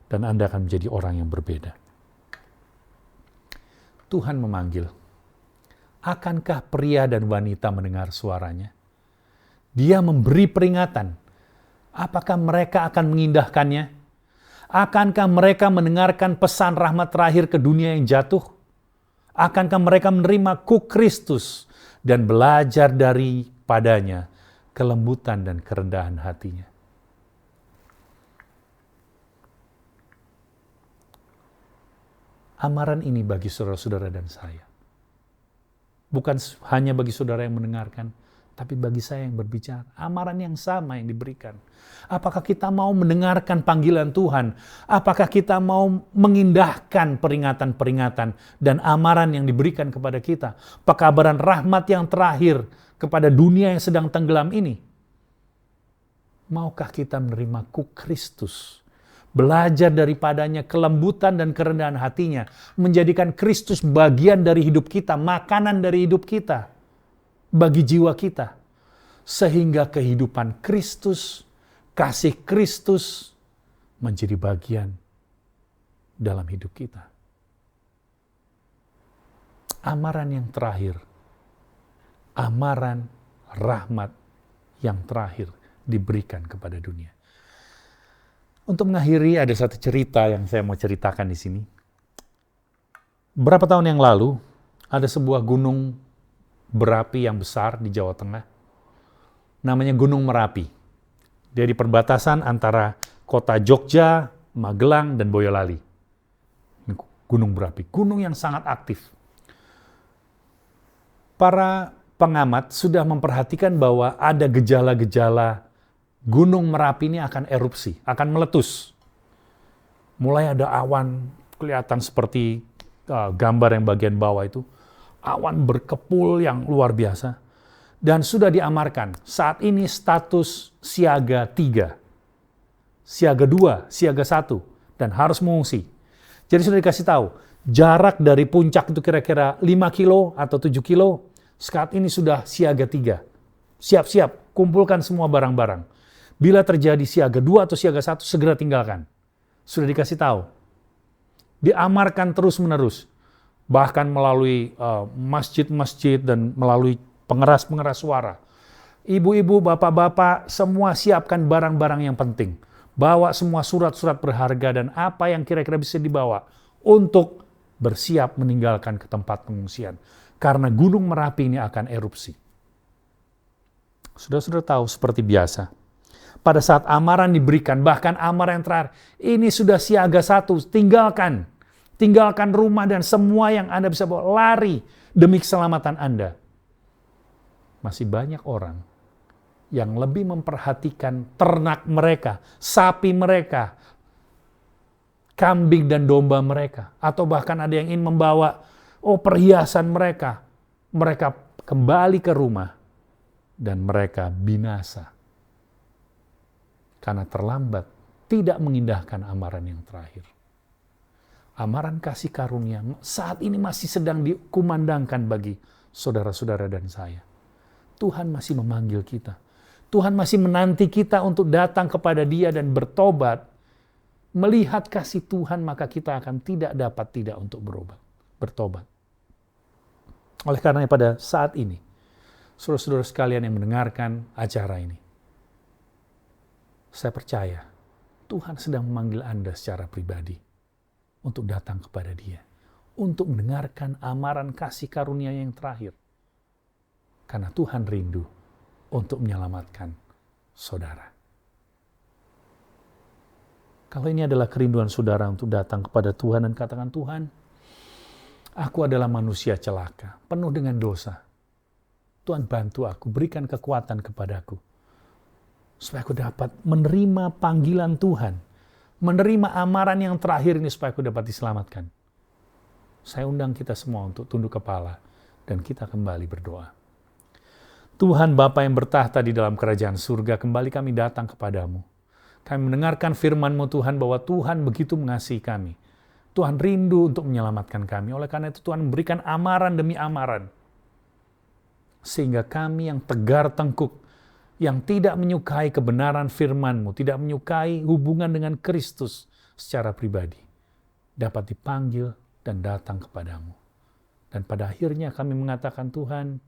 Dan Anda akan menjadi orang yang berbeda. Tuhan memanggil. Akankah pria dan wanita mendengar suaranya? Dia memberi peringatan. Apakah mereka akan mengindahkannya? Akankah mereka mendengarkan pesan rahmat terakhir ke dunia yang jatuh? Akankah mereka menerima kuk Kristus dan belajar daripadanya kelembutan dan kerendahan hatinya? Amaran ini bagi saudara-saudara dan saya. Bukan hanya bagi saudara yang mendengarkan, tapi bagi saya yang berbicara. Amaran yang sama yang diberikan. Apakah kita mau mendengarkan panggilan Tuhan? Apakah kita mau mengindahkan peringatan-peringatan dan amaran yang diberikan kepada kita? Pekabaran rahmat yang terakhir kepada dunia yang sedang tenggelam ini. Maukah kita menerima kuk Kristus? Belajar daripadanya kelembutan dan kerendahan hatinya. Menjadikan Kristus bagian dari hidup kita, makanan dari hidup kita. Bagi jiwa kita. Sehingga kehidupan Kristus, kasih Kristus menjadi bagian dalam hidup kita. Amaran yang terakhir. Amaran rahmat yang terakhir diberikan kepada dunia. Untuk mengakhiri, ada satu cerita yang saya mau ceritakan di sini. Berapa tahun yang lalu, ada sebuah gunung berapi yang besar di Jawa Tengah. Namanya Gunung Merapi. Dia di perbatasan antara kota Jogja, Magelang, dan Boyolali. Gunung berapi, gunung yang sangat aktif. Para pengamat sudah memperhatikan bahwa ada gejala-gejala Gunung Merapi ini akan erupsi, akan meletus. Mulai ada awan, kelihatan seperti gambar yang bagian bawah itu, awan berkepul yang luar biasa. Dan sudah diamarkan, saat ini status siaga 3, siaga 2, siaga 1, dan harus mengungsi. Jadi sudah dikasih tahu, jarak dari puncak itu kira-kira 5 kilo atau 7 kilo, saat ini sudah siaga 3. Siap-siap, kumpulkan semua barang-barang. Bila terjadi siaga 2 atau siaga 1, segera tinggalkan. Sudah dikasih tahu. Diamarkan terus-menerus. Bahkan melalui masjid-masjid dan melalui pengeras-pengeras suara. Ibu-ibu, bapak-bapak, semua siapkan barang-barang yang penting. Bawa semua surat-surat berharga dan apa yang kira-kira bisa dibawa untuk bersiap meninggalkan ke tempat pengungsian. Karena Gunung Merapi ini akan erupsi. Sudah tahu seperti biasa. Pada saat amaran diberikan, bahkan amaran yang terakhir, ini sudah siaga 1, tinggalkan. Tinggalkan rumah dan semua yang Anda bisa bawa, lari demi keselamatan Anda. Masih banyak orang yang lebih memperhatikan ternak mereka, sapi mereka, kambing dan domba mereka. Atau bahkan ada yang ingin membawa perhiasan mereka. Mereka kembali ke rumah dan mereka binasa. Karena terlambat, tidak mengindahkan amaran yang terakhir. Amaran kasih karunia saat ini masih sedang dikumandangkan bagi saudara-saudara dan saya. Tuhan masih memanggil kita. Tuhan masih menanti kita untuk datang kepada Dia dan bertobat. Melihat kasih Tuhan, maka kita akan tidak dapat tidak untuk bertobat. Oleh karenanya pada saat ini, saudara-saudara sekalian yang mendengarkan acara ini, saya percaya Tuhan sedang memanggil Anda secara pribadi untuk datang kepada Dia, untuk mendengarkan amaran kasih karunia yang terakhir. Karena Tuhan rindu untuk menyelamatkan saudara. Kalau ini adalah kerinduan saudara untuk datang kepada Tuhan dan katakan, Tuhan, aku adalah manusia celaka, penuh dengan dosa. Tuhan bantu aku, berikan kekuatan kepadaku. Supaya aku dapat menerima panggilan Tuhan. Menerima amaran yang terakhir ini supaya aku dapat diselamatkan. Saya undang kita semua untuk tunduk kepala dan kita kembali berdoa. Tuhan Bapa yang bertahta di dalam kerajaan surga, kembali kami datang kepadamu. Kami mendengarkan firman-Mu Tuhan bahwa Tuhan begitu mengasihi kami. Tuhan rindu untuk menyelamatkan kami. Oleh karena itu Tuhan memberikan amaran demi amaran. Sehingga kami yang tegar tengkuk, yang tidak menyukai kebenaran firman-Mu, tidak menyukai hubungan dengan Kristus secara pribadi, dapat dipanggil dan datang kepadamu. Dan pada akhirnya kami mengatakan, Tuhan,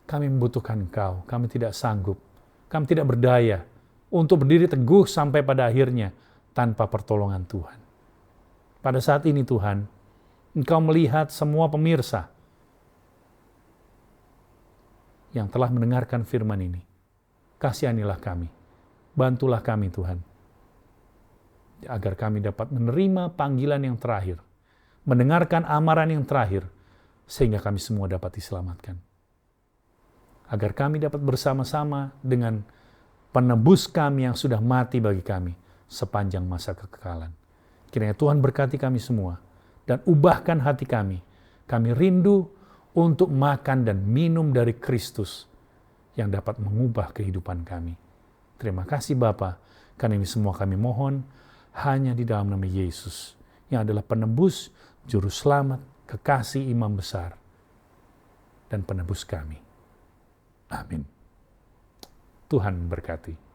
kami membutuhkan Engkau, kami tidak sanggup, kami tidak berdaya untuk berdiri teguh sampai pada akhirnya tanpa pertolongan Tuhan. Pada saat ini Tuhan, Engkau melihat semua pemirsa yang telah mendengarkan firman ini. Kasihanilah kami, bantulah kami Tuhan, agar kami dapat menerima panggilan yang terakhir, mendengarkan amaran yang terakhir, sehingga kami semua dapat diselamatkan. Agar kami dapat bersama-sama dengan penebus kami yang sudah mati bagi kami sepanjang masa kekekalan. Kiranya Tuhan berkati kami semua, dan ubahkan hati kami. Kami rindu untuk makan dan minum dari Kristus, yang dapat mengubah kehidupan kami. Terima kasih Bapa, karena ini semua kami mohon hanya di dalam nama Yesus, yang adalah penebus, juru selamat, kekasih imam besar, dan penebus kami. Amin. Tuhan memberkati.